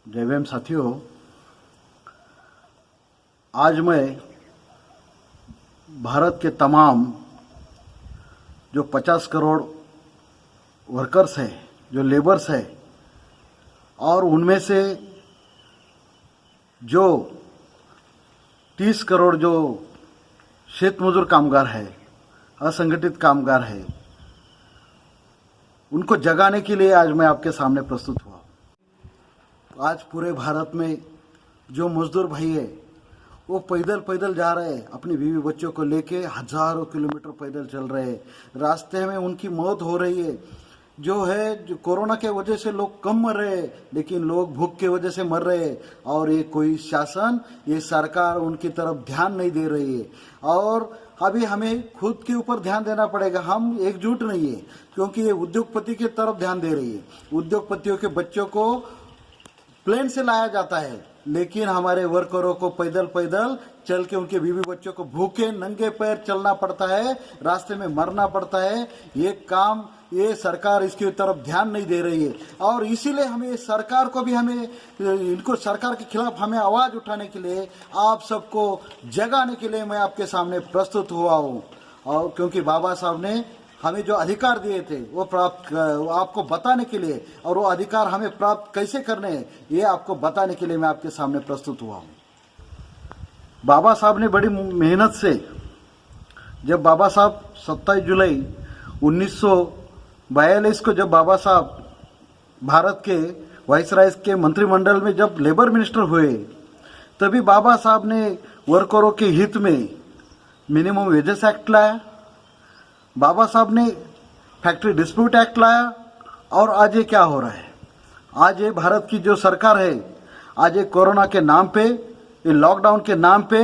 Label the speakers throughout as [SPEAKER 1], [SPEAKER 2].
[SPEAKER 1] जय भीम साथियों, आज मैं भारत के तमाम जो 50 करोड़ वर्कर्स हैं, जो लेबर्स हैं, और उनमें से जो 30 करोड़ जो शेत मजदूर कामगार है, असंगठित कामगार है, उनको जगाने के लिए आज मैं आपके सामने प्रस्तुत हुआ। आज पूरे भारत में जो मजदूर भाई है वो पैदल जा रहे हैं, अपनी बीवी बच्चों को लेके हजारों किलोमीटर पैदल चल रहे हैं। रास्ते में उनकी मौत हो रही है। जो कोरोना के वजह से लोग कम मर रहे हैं, लेकिन लोग भूख के वजह से मर रहे हैं और ये कोई शासन, ये सरकार उनकी तरफ ध्यान नहीं दे रही है। और अभी हमें खुद के ऊपर ध्यान देना पड़ेगा। हम एकजुट नहीं है, क्योंकि ये उद्योगपति की तरफ ध्यान दे रही है। उद्योगपतियों के बच्चों को प्लेन से लाया जाता है, लेकिन हमारे वर्करों को पैदल चल के उनके बीवी बच्चों को भूखे नंगे पैर चलना पड़ता है, रास्ते में मरना पड़ता है। ये सरकार इसकी तरफ ध्यान नहीं दे रही है और इसीलिए हमें सरकार को भी इनको सरकार के खिलाफ हमें आवाज उठाने के लिए, आप सबको जगाने के लिए मैं आपके सामने प्रस्तुत हुआ हूँ। और क्योंकि बाबा साहब ने हमें जो अधिकार दिए थे वो प्राप्त आपको बताने के लिए, और वो अधिकार हमें प्राप्त कैसे करने हैं ये आपको बताने के लिए मैं आपके सामने प्रस्तुत हुआ हूँ। बाबा साहब ने बड़ी मेहनत से, जब बाबा साहब 27 जुलाई 1942 को जब बाबा साहब भारत के वाइसराय के मंत्रिमंडल में जब लेबर मिनिस्टर हुए, तभी बाबा साहब ने वर्करों के हित में मिनिमम वेजेस एक्ट लाया, बाबा साहब ने फैक्ट्री डिस्प्यूट एक्ट लाया। और आज ये क्या हो रहा है? आज ये भारत की जो सरकार है, आज ये कोरोना के नाम पे, ये लॉकडाउन के नाम पे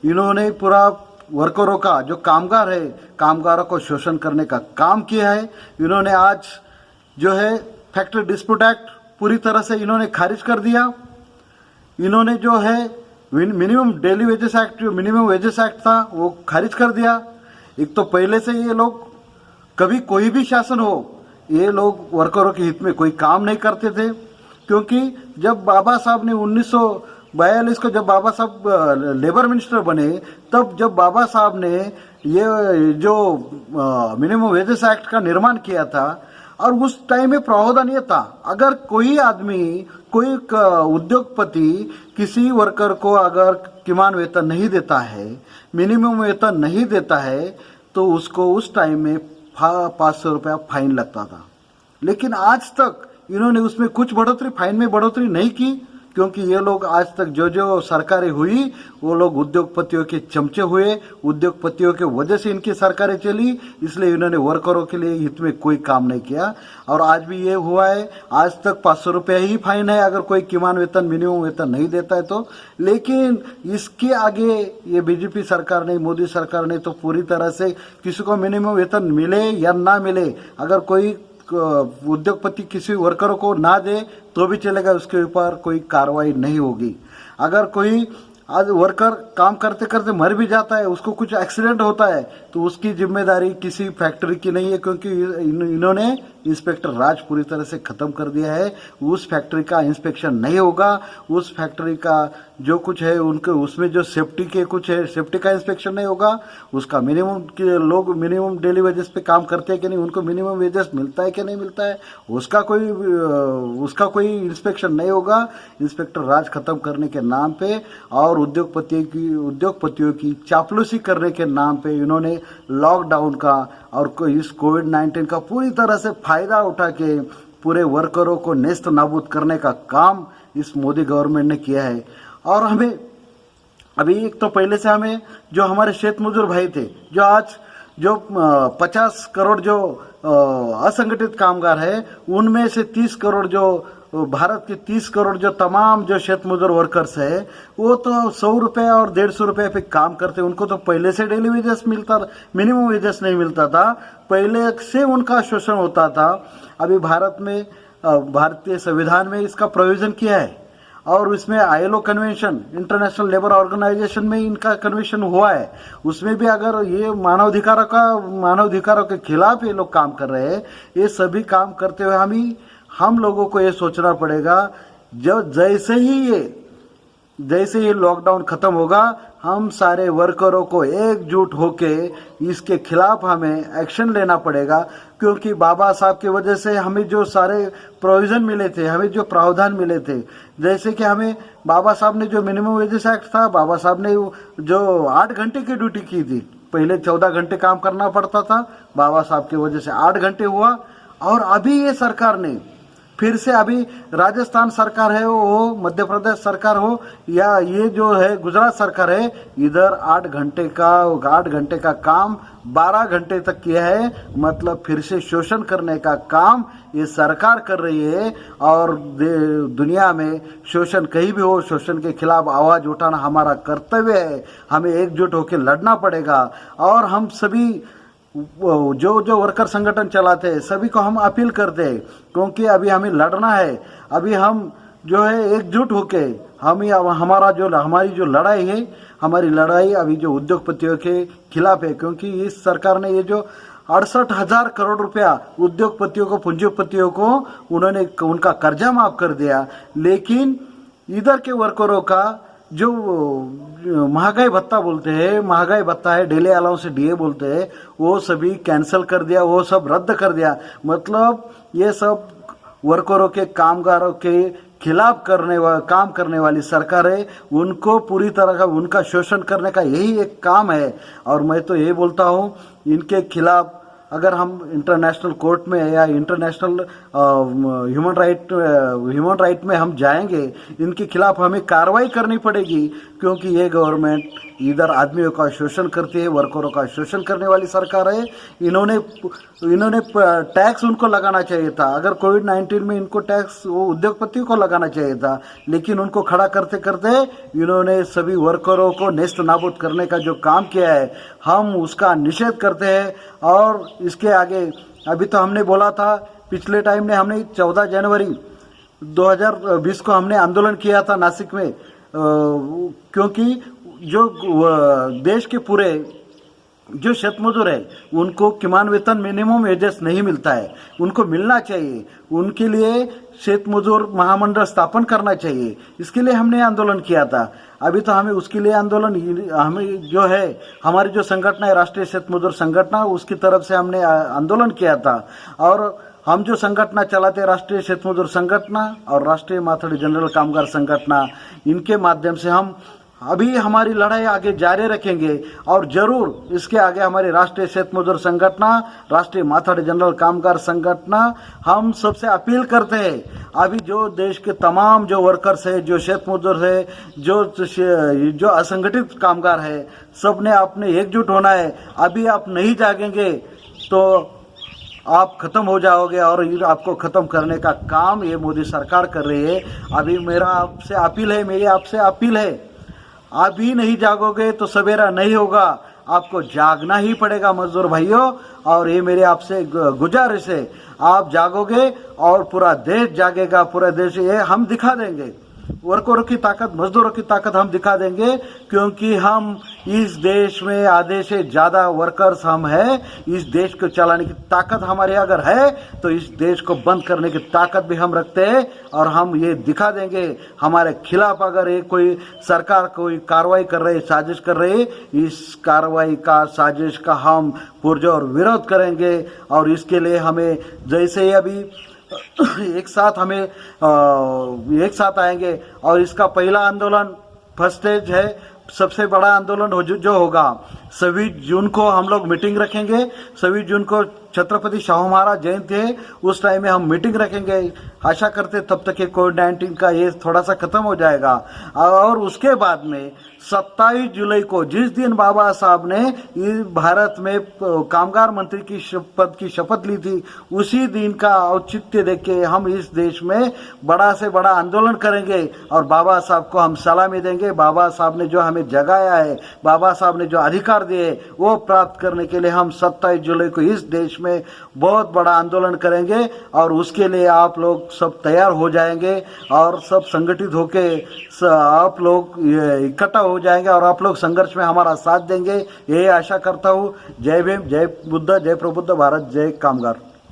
[SPEAKER 1] इन्होंने पूरा वर्करों का जो कामगार है, कामगारों को शोषण करने का काम किया है। इन्होंने आज जो है फैक्ट्री डिस्प्यूट एक्ट पूरी तरह से इन्होंने खारिज कर दिया। इन्होंने जो है मिनिमम डेली वेजेस एक्ट, जो मिनिमम वेजेस एक्ट था, वो खारिज कर दिया। एक तो पहले से ये लोग, कभी कोई भी शासन हो, ये लोग वर्करों के हित में कोई काम नहीं करते थे। क्योंकि जब बाबा साहब ने 1942 को जब बाबा साहब लेबर मिनिस्टर बने, तब जब बाबा साहब ने ये जो मिनिमम वेजेस एक्ट का निर्माण किया था, और उस टाइम में प्रावधान ये था, अगर कोई आदमी, कोई उद्योगपति किसी वर्कर को अगर किमान वेतन नहीं देता है, मिनिमम वेतन नहीं देता है, तो उसको उस टाइम में 500 रुपया फाइन लगता था। लेकिन आज तक इन्होंने उसमें कुछ बढ़ोतरी, फाइन में बढ़ोतरी नहीं की, क्योंकि ये लोग आज तक जो सरकारें हुई वो लोग उद्योगपतियों के चमचे हुए, उद्योगपतियों के वजह से इनकी सरकारें चली, इसलिए इन्होंने वर्करों के लिए हित में कोई काम नहीं किया। और आज भी ये हुआ है, आज तक 500 रुपया ही फाइन है अगर कोई किमान वेतन, मिनिमम वेतन नहीं देता है तो। लेकिन इसके आगे ये बीजेपी सरकार ने, मोदी सरकार ने तो पूरी तरह से किसी को मिनिमम वेतन मिले या ना मिले, अगर कोई उद्योगपति किसी वर्करों को ना दे तो भी चलेगा, उसके ऊपर कोई कार्रवाई नहीं होगी। अगर कोई आज वर्कर काम करते करते मर भी जाता है, उसको कुछ एक्सीडेंट होता है, तो उसकी जिम्मेदारी किसी फैक्ट्री की नहीं है, क्योंकि इन्होंने इंस्पेक्टर राज पूरी तरह से खत्म कर दिया है। उस फैक्ट्री का इंस्पेक्शन नहीं होगा, उस फैक्ट्री का जो कुछ है उनके उसमें जो सेफ्टी के कुछ है, सेफ्टी का इंस्पेक्शन नहीं होगा। उसका मिनिमम के लोग मिनिमम डेली वेजेस पे काम करते हैं कि नहीं, उनको मिनिमम वेजेस मिलता है कि नहीं मिलता है, उसका कोई इंस्पेक्शन नहीं होगा। इंस्पेक्टर राज खत्म करने के नाम पे और उद्योगपतियों की चापलूसी करने के नाम पे इन्होंने लॉकडाउन का और इस कोविड-19 का पूरी तरह से फायदा उठा के पूरे वर्करों को नेस्त नाबूद करने का काम इस मोदी गवर्नमेंट ने किया है। और हमें अभी एक तो पहले से हमें जो हमारे शेत मजदूर भाई थे, जो आज जो 50 करोड़ जो असंगठित कामगार है, उनमें से 30 करोड़ जो भारत के 30 करोड़ जो तमाम जो शेत मजदूर वर्कर्स है, वो तो 100 रुपये और 150 रुपये पे काम करते। उनको तो पहले से डेली वेजेस मिलता, मिनिमम वेजेस नहीं मिलता था, पहले से उनका शोषण होता था। अभी भारत में, भारतीय संविधान में इसका प्रोविजन किया है, और इसमें ILO convention, international labour organization में इनका कन्वेंशन हुआ है। उसमें भी अगर ये मानवाधिकारों के खिलाफ ये लोग काम कर रहे हैं, ये सभी काम करते हुए हम लोगों को ये सोचना पड़ेगा जैसे ही लॉकडाउन खत्म होगा, हम सारे वर्करों को एकजुट होके इसके खिलाफ हमें एक्शन लेना पड़ेगा, क्योंकि बाबा साहब की वजह से हमें जो सारे प्रोविजन मिले थे, हमें जो प्रावधान मिले थे, जैसे कि हमें बाबा साहब ने जो मिनिमम वेजेस एक्ट था, बाबा साहब ने जो 8 घंटे की ड्यूटी की थी, पहले 14 घंटे काम करना पड़ता था, बाबा साहब की वजह से 8 घंटे हुआ। और अभी ये सरकार ने फिर से, अभी राजस्थान सरकार है हो, मध्य प्रदेश सरकार हो, या ये जो है गुजरात सरकार है, इधर 8 घंटे का काम 12 घंटे तक किया है। मतलब फिर से शोषण करने का काम ये सरकार कर रही है। और दुनिया में शोषण कहीं भी हो, शोषण के खिलाफ आवाज उठाना हमारा कर्तव्य है। हमें एकजुट होकर लड़ना पड़ेगा। और हम सभी जो वर्कर संगठन चलाते हैं, सभी को हम अपील करते हैं, क्योंकि अभी हमें लड़ना है। अभी हम जो है एकजुट होके हमारी जो लड़ाई है, हमारी लड़ाई अभी जो उद्योगपतियों के खिलाफ है, क्योंकि इस सरकार ने ये जो 68,000 करोड़ रुपया उद्योगपतियों को, पूंजीपतियों को उन्होंने उनका कर्जा माफ कर दिया, लेकिन इधर के वर्करों का जो महंगाई भत्ता बोलते हैं, महंगाई भत्ता है, डेली अलाउंस डीए बोलते हैं, वो सभी कैंसिल कर दिया, वो सब रद्द कर दिया। मतलब ये सब वर्करों के, कामगारों के खिलाफ काम करने वाली सरकार है। उनको पूरी तरह का उनका शोषण करने का यही एक काम है। और मैं तो ये बोलता हूँ, इनके खिलाफ अगर हम इंटरनेशनल कोर्ट में या इंटरनेशनल ह्यूमन राइट में हम जाएंगे, इनके खिलाफ हमें कार्रवाई करनी पड़ेगी, क्योंकि ये गवर्नमेंट इधर आदमियों का शोषण करती है, वर्करों का शोषण करने वाली सरकार है। इन्होंने टैक्स उनको लगाना चाहिए था। अगर कोविड-19 में इनको टैक्स वो उद्योगपतियों को लगाना चाहिए था, लेकिन उनको खड़ा करते करते इन्होंने सभी वर्करों को नेस्त नाबूद करने का जो काम किया है, हम उसका निषेध करते हैं। और इसके आगे अभी तो हमने बोला था, पिछले टाइम ने हमने 14 जनवरी 2020 को हमने आंदोलन किया था नासिक में, क्योंकि जो देश के पूरे जो शेत मजदूर है, उनको किमान वेतन मिनिमम वेजेस नहीं मिलता है, उनको मिलना चाहिए। उनके लिए शेत मजदूर महामंडल स्थापन करना चाहिए। इसके लिए हमने आंदोलन किया था। अभी तो हमें उसके लिए हमें जो है, हमारी जो संगठन है राष्ट्रीय शेत मजदूर संगठन, उसकी तरफ से हमने आंदोलन किया था। और हम जो संगठन चलाते, राष्ट्रीय शेत मजदूर संगठन और राष्ट्रीय माथाडी जनरल कामगार संगठन, इनके माध्यम से हम अभी हमारी लड़ाई आगे जारी रखेंगे। और जरूर इसके आगे हमारे राष्ट्रीय शेत मजदूर संगठन, राष्ट्रीय माथाडी जनरल कामगार संगठन, हम सबसे अपील करते हैं, अभी जो देश के तमाम जो वर्कर्स है, जो शेत मजदूर है, जो असंगठित कामगार है, सबने आपने एकजुट होना है। अभी आप नहीं जागेंगे तो आप खत्म हो जाओगे, और आपको खत्म करने का काम ये मोदी सरकार कर रही है। अभी मेरी आपसे अपील है, अभी नहीं जागोगे तो सवेरा नहीं होगा, आपको जागना ही पड़ेगा मजदूर भाइयों। और ये मेरे आपसे गुजारिश है, आप जागोगे और पूरा देश जागेगा। पूरा देश ये हम दिखा देंगे, वर्करों की ताकत, मजदूरों की ताकत हम दिखा देंगे, क्योंकि हम इस देश में आधे से ज्यादा वर्कर्स हम हैं। इस देश को चलाने की ताकत हमारे अगर है, तो इस देश को बंद करने की ताकत भी हम रखते हैं। और हम ये दिखा देंगे, हमारे खिलाफ अगर ये कोई सरकार कोई कार्रवाई कर रही, साजिश कर रही, इस कार्रवाई का, साजिश का हम पुरजोर विरोध करेंगे। और इसके लिए हमें जैसे ही अभी एक साथ आएंगे, और इसका पहला आंदोलन फर्स्ट स्टेज है, सबसे बड़ा आंदोलन जो होगा 26 जून को हम लोग मीटिंग रखेंगे। 26 जून को छत्रपति शाहू महाराज जयंती है, उस टाइम में हम मीटिंग रखेंगे। आशा करते तब तक ये कोविड-19 का ये थोड़ा सा खत्म हो जाएगा। और उसके बाद में 27 जुलाई को, जिस दिन बाबा साहब ने इस भारत में कामगार मंत्री की शपथ ली थी, उसी दिन का औचित्य देख के हम इस देश में बड़ा से बड़ा आंदोलन करेंगे और बाबा साहब को हम सलामी देंगे। बाबा साहब ने जो हमें जगाया है, बाबा साहब ने जो अधिकार दिए, वो प्राप्त करने के लिए हम 27 जुलाई को इस देश में बहुत बड़ा आंदोलन करेंगे। और उसके लिए आप लोग सब तैयार हो जाएंगे और सब संगठित होके आप लोग इकट्ठा हो जाएंगे और आप लोग संघर्ष में हमारा साथ देंगे, ये आशा करता हूँ। जय भीम, जय बुद्ध, जय प्रबुद्ध भारत, जय कामगार।